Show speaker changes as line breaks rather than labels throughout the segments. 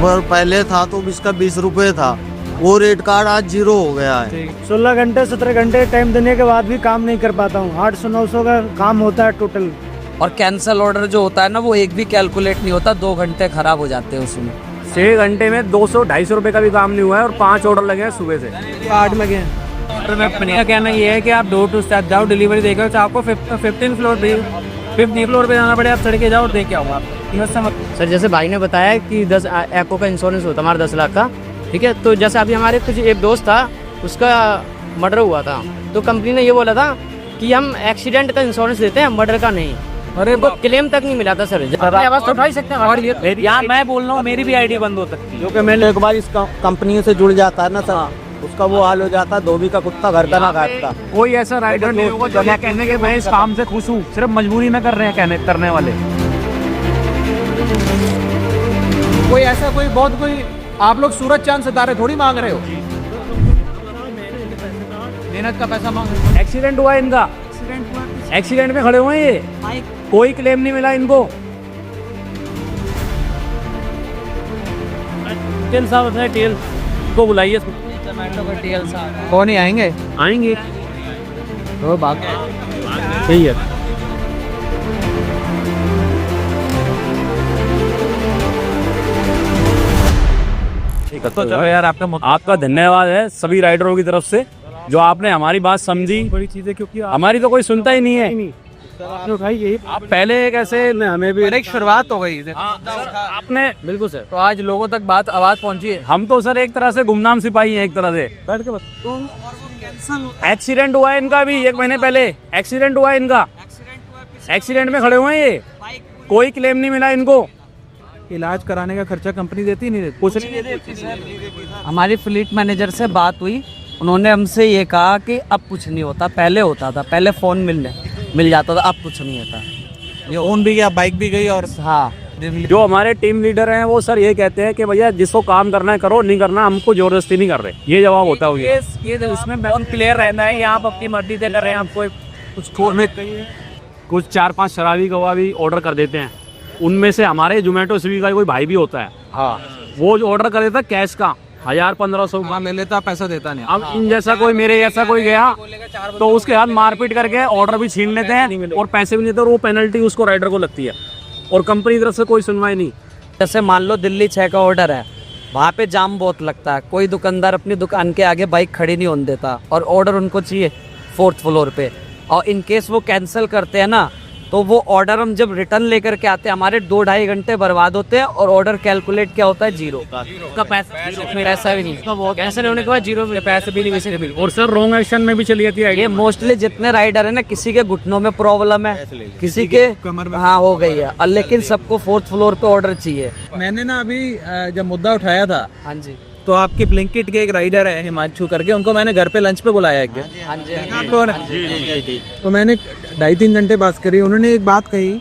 और पहले था तो इसका 20 रुपये था, वो रेट कार्ड आज 0 हो गया है।
16 घंटे 17 घंटे टाइम देने के बाद भी काम नहीं कर पाता हूँ। 800-900 का काम होता है टोटल।
और कैंसल ऑर्डर जो होता है ना, वो एक भी कैलकुलेट नहीं होता, 2 घंटे खराब हो जाते हैं उसमें।
6 घंटे में 200-250 रुपए का भी काम नहीं हुआ है और 5 ऑर्डर लगे हैं सुबह से। 8 लगे हैं।
ऑर्डर में अपने का कहना ये है कि आप डोर टू स्टेप जाओ, डिलीवरी देकर तो आपको 15 फ्लोर पे 50 फ्लोर पे जाना पड़े, आप चढ़ के जाओ और दे के आओ आप।
सर जैसे भाई ने बताया कि 10 एको का इंश्योरेंस होता है हमारा 10 लाख का, ठीक है। तो जैसे अभी हमारे कुछ एक दोस्त था, उसका मर्डर हुआ था, तो कंपनी ने ये बोला था कि हम एक्सीडेंट का इंश्योरेंस देते हैं, मर्डर का नहीं। अरे वो क्लेम तक नहीं मिला था सर। आवाज तो उठा ही सकते हैं
यार, मैं बोल रहा हूँ मेरी भी आईडी बंद हो सकती है।
जो कि मैंने एक बार इस कंपनी से जुड़ जाता है ना सर, उसका वो हाल हो जाता है, धोबी का कुत्ता घर का ना काटता।
कोई ऐसा राइडर नहीं होगा जो कहने के मैं इस काम से खुश हूँ, सिर्फ मजबूरी में कर रहे हैं करने वाले। कोई ऐसा कोई आप लोग सूरज चांद सितारे थोड़ी मांग रहे हो, मेहनत का पैसा मांग रहे हो। एक्सीडेंट हुआ इनका, एक्सीडेंट में खड़े हुए हैं ये, कोई क्लेम नहीं मिला इनको।
टेल साहब अपने टेल को बुलाइए।
जोमेटो का टीएल साहब
कौन ही आएंगे
तो बात सही है।
तो चलो यार, आपका धन्यवाद है सभी राइडरों की तरफ से, जो आपने हमारी बात समझी।
बड़ी चीजें क्योंकि
हमारी तो कोई सुनता ही नहीं है।
उठाई
आप पहले कैसे हमें भी एक शुरुआत हो गई आपने,
बिल्कुल सर।
तो आज लोगों तक आवाज पहुंची है। हम तो सर एक तरह से गुमनाम सिपाही हैं, एक तरह से
बैठ के
एक्सीडेंट हुआ है इनका भी 1 महीने पहले, एक्सीडेंट हुआ है इनका, एक्सीडेंट में खड़े हुए हैं ये, कोई क्लेम नहीं मिला इनको।
इलाज कराने का खर्चा कंपनी देती नहीं देती, कुछ नहीं देती।
हमारी फ्लीट मैनेजर से बात हुई, उन्होंने हमसे ये कहा कि अब कुछ नहीं होता, पहले होता था, पहले फ़ोन मिल जाता था, अब कुछ नहीं होता।
ये ओन भी गया, बाइक भी गई। और
हाँ,
जो हमारे टीम लीडर हैं वो सर ये कहते हैं कि भैया जिसको काम करना है करो, नहीं करना हमको जबरदस्ती नहीं कर रहे, ये जवाब होता है।
ये उसमें बहुत क्लियर रहना है, आप अपनी मर्जी से कर रहे हैं, आपको
कुछ 4-5 शराबी कबाबी ऑर्डर कर देते हैं, उनमें से हमारे जोमेटो स्विगी का कोई भाई भी होता है, हाँ, वो जो ऑर्डर कर देता है कैश का 1000-1500 ले लेता, पैसा देता नहीं। अब इन जैसा कोई, मेरे जैसा कोई गया तो उसके हाथ मारपीट करके ऑर्डर भी छीन लेते हैं और पैसे भी नहीं देते, और वो पेनल्टी उसको राइडर को लगती है, और कंपनी की तरफ से कोई सुनवाई नहीं।
जैसे मान लो दिल्ली 6 का ऑर्डर है, वहाँ पे जाम बहुत लगता है, कोई दुकानदार अपनी दुकान के आगे बाइक खड़ी नहीं होने देता, और ऑर्डर उनको चाहिए 4th फ्लोर पे, और इन केस वो कैंसिल करते हैं ना, तो वो ऑर्डर हम जब रिटर्न लेकर के आते हैं, हमारे 2-2.5 घंटे बर्बाद होते हैं, और ऑर्डर कैलकुलेट क्या होता है 0 का पैसा भी नहीं, कैंसिल होने के बाद 0 पैसे भी नहीं।
और सर रॉन्ग एक्शन में भी चली जाती है।
ये मोस्टली जितने राइडर है ना, किसी के घुटनों में प्रॉब्लम है, किसी के हाँ हो गई है, और लेकिन सबको 4th फ्लोर पे ऑर्डर चाहिए।
मैंने ना अभी जब मुद्दा उठाया था,
हाँ जी,
तो आपके ब्लिंकिट के एक राइडर है हिमांशु करके, उनको मैंने घर पे लंच पे बुलाया है क्या?
हाँ जी,
तो मैंने 2.5-3 घंटे बात करी, उन्होंने एक बात कही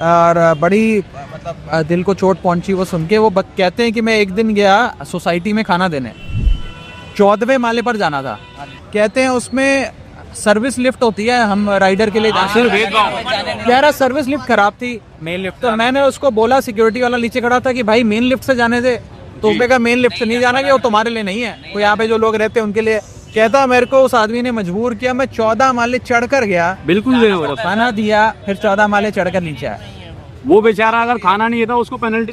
और बड़ी मतलब दिल को चोट पहुंची वो सुन के। वो कहते हैं कि मैं एक दिन गया सोसाइटी में खाना देने, 14वें माले पर जाना था, कहते हैं उसमें सर्विस लिफ्ट होती है, हम राइडर के लिए कह रहा सर्विस लिफ्ट खराब थी, मेन लिफ्ट। तो मैंने उसको बोला, सिक्योरिटी वाला नीचे खड़ा था, कि भाई मेन लिफ्ट से जाने दे, तो उसने कहा मेन लिफ्ट से नहीं जाना, कि वो तुम्हारे लिए नहीं है, कोई यहाँ पे जो लोग रहते हैं उनके लिए। कहता मेरे को उस आदमी ने मजबूर किया, मैं 14 माले चढ़कर गया,
बिल्कुल
खाना दिया, फिर 14 माले चढ़कर नीचे आया।
वो बेचारा अगर खाना नहीं देता उसको पेनल्टी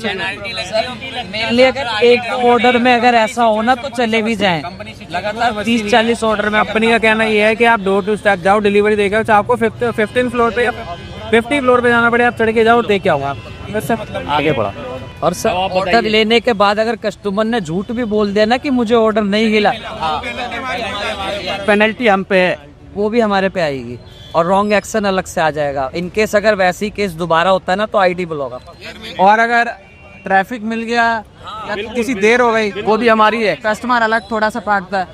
अगर एक ऑर्डर में अगर ऐसा हो ना तो चले भी जाएं, लगातार 30-40 ऑर्डर में।
कंपनी का कहना ये है कि आप डोर टू स्टेप जाओ, डिलीवरी देकर तो आपको 15 फ्लोर पे 50 फ्लोर पे जाना पड़े, आप चढ़ के जाओ और दे के आओ आप। आगे बढ़ा।
और सर ऑर्डर लेने के बाद अगर कस्टमर ने झूठ भी बोल दिया ना कि मुझे ऑर्डर नहीं मिला, पेनल्टी हम पे है, वो भी हमारे पे आएगी, और रॉन्ग एक्शन अलग से आ जाएगा। इन केस अगर वैसी केस दोबारा होता है ना तो आईडी ब्लॉक।
और अगर ट्रैफिक मिल गया या किसी देर हो गई, वो भी हमारी है, कस्टमर अलग थोड़ा सा काटता है,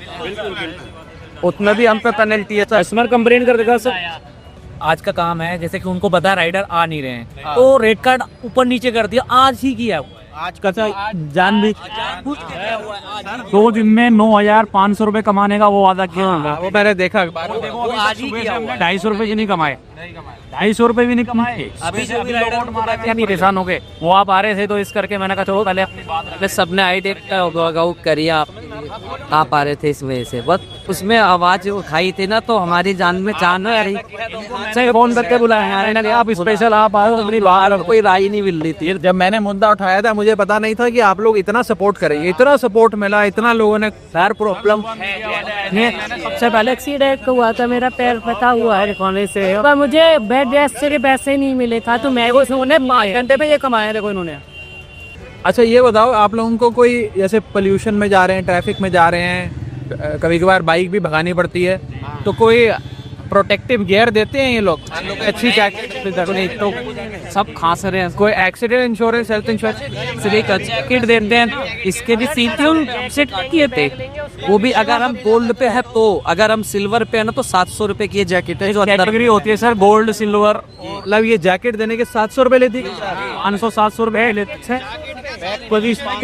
उतना भी हम पे पेनल्टी है।
कस्टमर कंप्लेन कर देगा सर।
आज का काम है, जैसे कि उनको पता राइडर आ नहीं रहे हैं, तो रेड कार्ड ऊपर नीचे कर दिया, आज ही किया
आज का जान भी 2 दिन में 9,500 रुपए कमाने का वो वादा किया।
वो मैंने देखा।
250 रुपए की नहीं कमाए, 250 रुपए भी नहीं कमाए। अभी नहीं परेशान हो गए। वो आप आ रहे थे तो इस करके मैंने कहा चलो पहले अपनी बात।
सबने आई करिए आप आ रहे थे इस वजह से, बस उसमें आवाज उठाई थी ना तो हमारी जान में जान आ रही।
सही फोन करके बुलाया आप स्पेशल, आप आए अपनी बाहर।
कोई राय नहीं मिल रही थी।
जब मैंने मुद्दा उठाया था मुझे पता नहीं था कि आप लोग इतना सपोर्ट करेंगे। इतना सपोर्ट मिला, इतना लोगों ने यार प्रॉब्लम।
सबसे पहले एक्सीडेंट हुआ था, मेरा पैर फटा हुआ है खाने से, पर मुझे बेड रेस्ट के पैसे नहीं मिले था तो मैं घंटे पे ये कमाया देखो इन्होंने।
अच्छा ये बताओ, आप लोगों को कोई जैसे पोल्यूशन में जा रहे हैं, ट्रैफिक में जा रहे हैं, कभी कभार बाइक भी भगानी पड़ती है, तो कोई प्रोटेक्टिव गियर देते हैं ये लोग? अच्छी जैकेट तो
सब खास रहे हैं।
कोई accident insurance, health insurance
jacket देते हैं, इसके भी सीट किए थे। वो भी अगर हम गोल्ड पे है तो, अगर हम सिल्वर पे है ना तो 700 रुपए की जैकेट है जो
कैटेगरी होती है सर, गोल्ड सिल्वर।
मतलब ये जैकेट देने के 700 रुपए लेती है?
500-700 रुपए लेते हैं।
और इसमें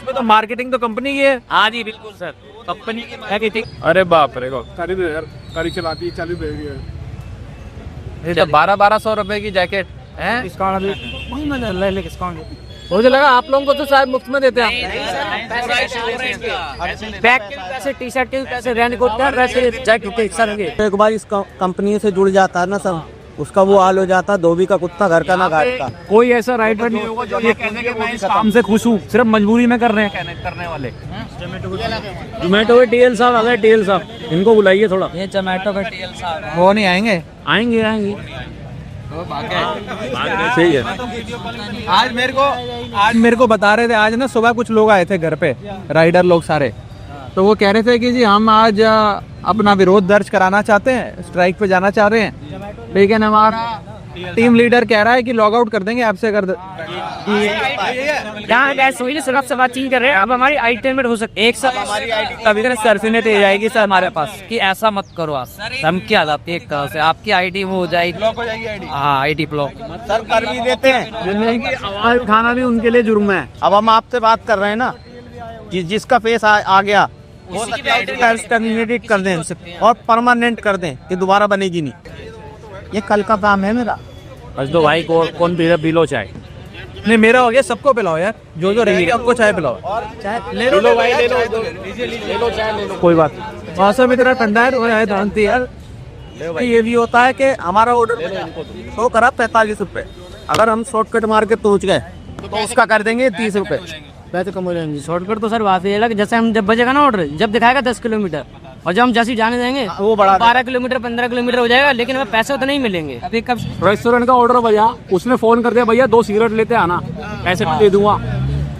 तो मार्केटिंग तो कंपनी की है।
हाँ जी बिल्कुल सर, कंपनी की।
अरे बाप रे,
गाड़ी चलाती है, चालू है।
ये तो 1200 रुपए की जैकेट है।
मुझे लगा आप लोगों को तो शायद मुफ्त में देते हैं। बैग के पैसे, टी शर्ट के पैसे, रेन कोट के पैसे, जैकेट के सर के।
एक बार इस कंपनी से जुड़ जाता है ना सब, उसका वो हाल हो जाता है, धोबी का कुत्ता घर का ना घाट का।
कोई ऐसा राइटर नहीं होगा जो ये कहने के मैं इस काम से खुश हूँ, सिर्फ मजबूरी में कर रहे हैं करने वाले। जोमेटो के टीएल साहब आ गए, टीएल साहब इनको बुलाइए थोड़ा।
ये जोमेटो के टीएल साहब
वो नहीं आएंगे?
आएंगे।
सही है। आज मेरे को बता रहे थे, आज ना सुबह कुछ लोग आए थे घर पे, राइडर लोग सारे, तो वो कह रहे थे कि जी हम आज अपना विरोध दर्ज कराना चाहते हैं, स्ट्राइक पे जाना चाह रहे हैं, लेकिन हमारा टीम लीडर कह रहा है कि लॉग आउट कर देंगे आपसे अगर
सिर्फ से बातचीत कर रहे हैं। अब हमारी आइटम हो सकती
एक साल हमारी कभी सरफिनेट दे जाएगी सर हमारे पास कि ऐसा मत करो आप, हम क्या लाते एक तरह से आपकी आईडी वो हो जाएगी, ब्लॉक हो जाएगी। हाँ आईडी ब्लॉक
सर कर भी देते हैं,
आवाज उठाना भी उनके लिए जुर्म है।
अब हम आपसे बात कर रहे हैं ना कि जिसका फेस आ गया टर्मिनेट कर दें और परमानेंट कर दें कि दोबारा बनेगी नहीं। ये कल का काम है मेरा।
बस दो भाई को कौन पीलो चाय?
नहीं मेरा हो गया, सबको पिलाओ यार, जो जो रहेगी सबको चाय पिलाओ।
ले लो भाई, ले लो
कोई बात
मौसम इतना ठंडा है जानती यार।
ये भी होता है कि हमारा ऑर्डर तो करा 45 रुपए, अगर हम शॉर्टकट मार के पहुँच गए तो उसका कर देंगे 30 रुपए।
वैसे कम हो जाएंगे शॉर्टकट तो सर बात ये है कि जैसे हम जब बजेगा ना ऑर्डर, जब दिखाएगा 10 किलोमीटर और जब हम जैसे जाने देंगे वो बड़ा 12 किलोमीटर 15 किलोमीटर हो जाएगा, लेकिन हमें पैसे तो नहीं मिलेंगे। अभी कब
रेस्टोरेंट का ऑर्डर भैया, उसने फोन कर दिया भैया 2 सिगरेट लेते आना, पैसे दे दूंगा।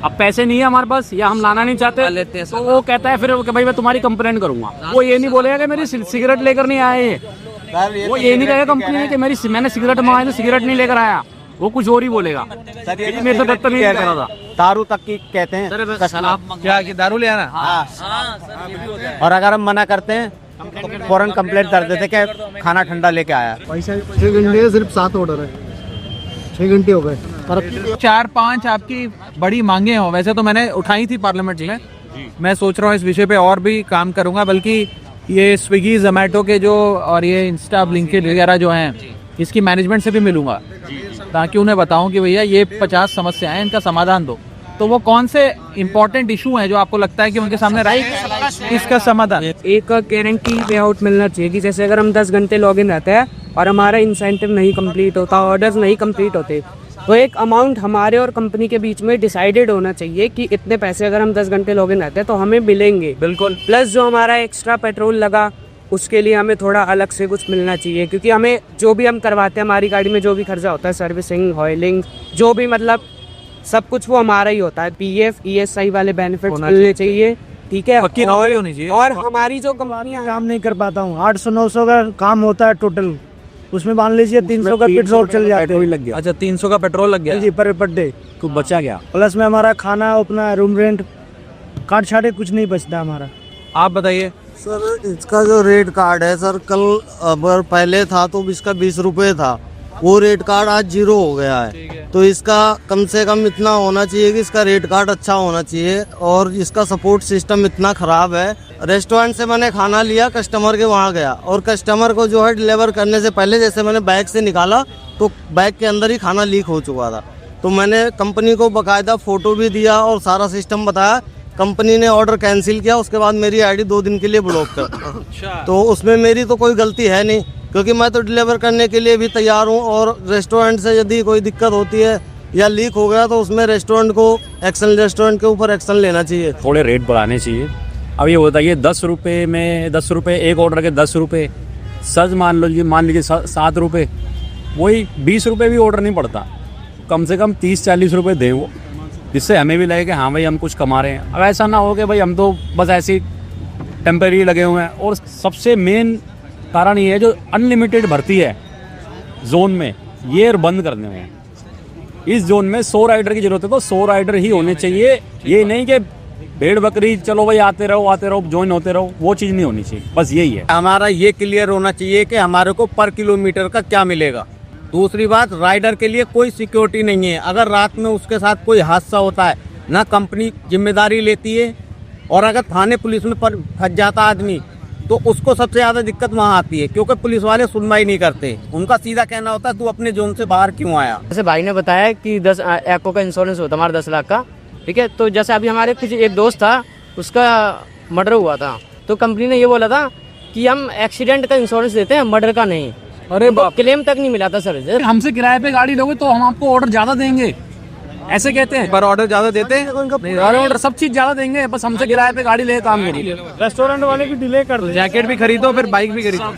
अब पैसे नहीं है हमारे पास या हम लाना नहीं चाहते तो वो कहता है फिर कि भाई मैं तुम्हारी कंप्लेंट करूंगा। वो ये नहीं बोलेगा कि मेरी सिगरेट लेकर नहीं आए, वो ये नहीं कहेगा कंपनी में कि मैंने सिगरेट मंगाई तो सिगरेट नहीं लेकर आया, वो कुछ और ही बोलेगा। मेरे से दत्तर नहीं करा था,
दारू तक की कहते हैं
क्या कि दारू ले आना।
और अगर हम मना करते हैं तो फौरन कंप्लेंट कर देते कि खाना ठंडा लेके आया।
6 घंटे सिर्फ 7 ऑर्डर है, 6 घंटे हो गए।
4-5 आपकी बड़ी मांगे हो, वैसे तो मैंने उठाई थी पार्लियामेंट में, मैं सोच रहा हूँ इस विषय पे और भी काम करूंगा, बल्कि ये स्विगी जोमेटो के जो और ये इंस्टा ब्लिंकिट वगैरह जो हैं इसकी मैनेजमेंट से भी मिलूंगा ताकि उन्हें बताऊं कि भैया ये 50 समस्याएं हैं, इनका समाधान दो। तो वो कौन से इंपॉर्टेंट इशू हैं जो आपको लगता है कि उनके सामने इसका समाधान?
एक गारंटी पे आउट मिलना चाहिए कि जैसे अगर हम 10 घंटे लॉग इन रहते हैं और हमारा इंसेंटिव नहीं कंप्लीट होता, ऑर्डर्स नहीं कंप्लीट होते, तो एक अमाउंट हमारे और कंपनी के बीच में डिसाइडेड होना चाहिए कि इतने पैसे अगर हम 10 घंटे लॉग इन रहते हैं तो हमें मिलेंगे।
बिल्कुल।
प्लस जो हमारा एक्स्ट्रा पेट्रोल लगा उसके लिए हमें थोड़ा अलग से कुछ मिलना चाहिए, क्योंकि हमें जो भी हम करवाते हैं हमारी गाड़ी में जो भी खर्चा होता है, सर्विसिंग, ऑयलिंग, जो भी मतलब सब कुछ वो हमारा ही होता है। PF ESI वाले बेनिफिट्स मिलने चाहिए, ठीक है।
पक्की नौकरी होनी चाहिए।
और हमारी जो कंपनियां
काम नहीं कर पाता हूँ, 800-900 का काम होता है टोटल, उसमें मान लीजिए 300 का पेट्रोल चल जाते हैं।
लग गया।
अच्छा 300 का पेट्रोल लग गया
जी पर डे
कुछ बचा गया,
प्लस में हमारा खाना, अपना रूम रेंट, काट छाटे कुछ नहीं बचता हमारा।
आप बताइए
सर इसका जो रेट कार्ड है सर, कल पहले था तो इसका 20 रुपये था,
वो रेट कार्ड आज 0 हो गया है। तो इसका कम से कम इतना होना चाहिए कि इसका रेट कार्ड अच्छा होना चाहिए, और इसका सपोर्ट सिस्टम इतना ख़राब है। रेस्टोरेंट से मैंने खाना लिया, कस्टमर के वहाँ गया, और कस्टमर को जो है डिलीवर करने से पहले जैसे मैंने बैग से निकाला तो बैग के अंदर ही खाना लीक हो चुका था। तो मैंने कंपनी को बाकायदा फ़ोटो भी दिया और सारा सिस्टम बताया। कंपनी ने ऑर्डर कैंसिल किया, उसके बाद मेरी आईडी 2 दिन के लिए ब्लॉक कर। तो उसमें मेरी तो कोई गलती है नहीं, क्योंकि मैं तो डिलीवर करने के लिए भी तैयार हूँ। और रेस्टोरेंट से यदि कोई दिक्कत होती है या लीक हो गया तो उसमें रेस्टोरेंट के ऊपर एक्शन लेना चाहिए।
थोड़े रेट बढ़ाने चाहिए। अब ये होता है 10 रुपये में 10 रुपये, एक ऑर्डर के 10 रुपये, सच मान लीजिए 7 रुपये, वही 20 रुपये भी ऑर्डर नहीं पड़ता। कम से कम 30-40 रुपये दें वो, जिससे हमें भी लगे कि हाँ भाई हम कुछ कमा रहे हैं। अब ऐसा ना हो कि भाई हम तो बस ऐसे टेम्परेरी लगे हुए हैं। और सबसे मेन कारण ये है जो अनलिमिटेड भर्ती है जोन में, ये बंद करने में। इस जोन में 100 राइडर की जरूरत है तो 100 राइडर ही होने चाहिए। ये नहीं कि भेड़ बकरी चलो भाई आते रहो ज्वाइन होते रहो, वो चीज़ नहीं होनी चाहिए। बस यही है।
हमारा ये क्लियर होना चाहिए कि हमारे को पर किलोमीटर का क्या मिलेगा। दूसरी बात, राइडर के लिए कोई सिक्योरिटी नहीं है। अगर रात में उसके साथ कोई हादसा होता है ना कंपनी जिम्मेदारी लेती है, और अगर थाने पुलिस में फंस जाता आदमी तो उसको सबसे ज़्यादा दिक्कत वहाँ आती है, क्योंकि पुलिस वाले सुनवाई नहीं करते। उनका सीधा कहना होता है तू अपने जोन से बाहर क्यों आया।
जैसे भाई ने बताया कि 10 एको का इंश्योरेंस होता हमारा 10 लाख का, ठीक है। तो जैसे अभी हमारे कुछ एक दोस्त था, उसका मर्डर हुआ था, तो कंपनी ने ये बोला था कि हम एक्सीडेंट का इंश्योरेंस देते हैं, मर्डर का नहीं।
अरे
क्लेम तक नहीं मिला था सर।
हमसे किराए पे गाड़ी लोगे तो हम आपको ऑर्डर ज़्यादा देंगे, ऐसे कहते हैं।
पर ऑर्डर ज़्यादा देते हैं,
ऑर्डर सब चीज़ ज़्यादा देंगे, बस हमसे किराए पे गाड़ी ले काम करिए।
रेस्टोरेंट वाले भी डिले कर दे।
जैकेट भी खरीदो फिर बाइक भी खरीदो।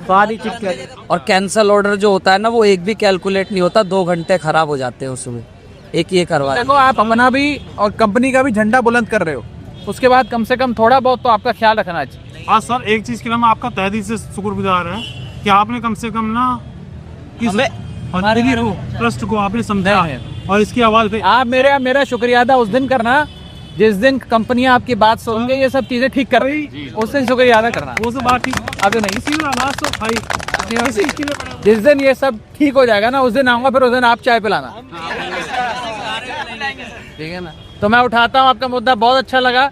सारी चीज। और कैंसल ऑर्डर जो होता है ना, वो एक भी कैलकुलेट नहीं होता, 2 घंटे खराब हो जाते हैं उसमें, एक ये करवा।
देखो आप अपना भी और कंपनी का भी झंडा बुलंद कर रहे हो, उसके बाद कम से कम थोड़ा बहुत तो आपका ख्याल रखना चाहिए।
हाँ सर, एक चीज़ के लिए मैं आपका तहे दिल से शुक्रगुजार है कि आपने कम से कम ना हमारे ट्रस्ट को आपने समझा है और इसकी आवाज़ पे
आप मेरा शुक्रिया अदा उस दिन करना जिस दिन कंपनियां आपकी बात सुन के ये सब चीजें ठीक कर रही, उस दिन शुक्रिया अदा करना।
वो सब बात ठीक,
अगर नहीं
इसी में आवाज़ तो भाई
जिस दिन ये सब ठीक हो जाएगा ना, उस दिन आऊंगा, फिर उस दिन आप चाय पिलाना, ठीक है ना। तो मैं उठाता हूँ आपका मुद्दा, बहुत अच्छा लगा।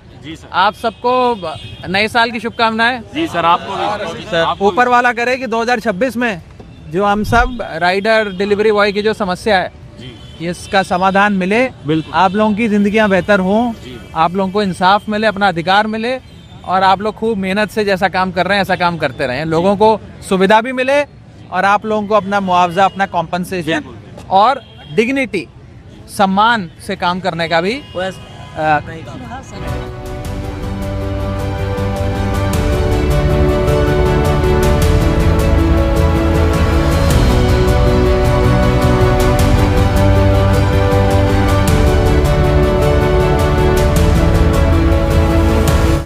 आप सबको नए साल की शुभकामनाएं।
जी सर, आपको
ऊपर वाला करे कि 2026 में जो हम सब राइडर डिलीवरी बॉय की जो समस्या है इसका समाधान मिले, आप लोगों की जिंदगियां बेहतर हों, आप लोगों को इंसाफ मिले, अपना अधिकार मिले, और आप लोग खूब मेहनत से जैसा काम कर रहे हैं ऐसा काम करते रहें। लोगों को सुविधा भी मिले और आप लोगों को अपना मुआवजा, अपना कॉम्पनसेशन और डिग्निटी, सम्मान से काम करने का भी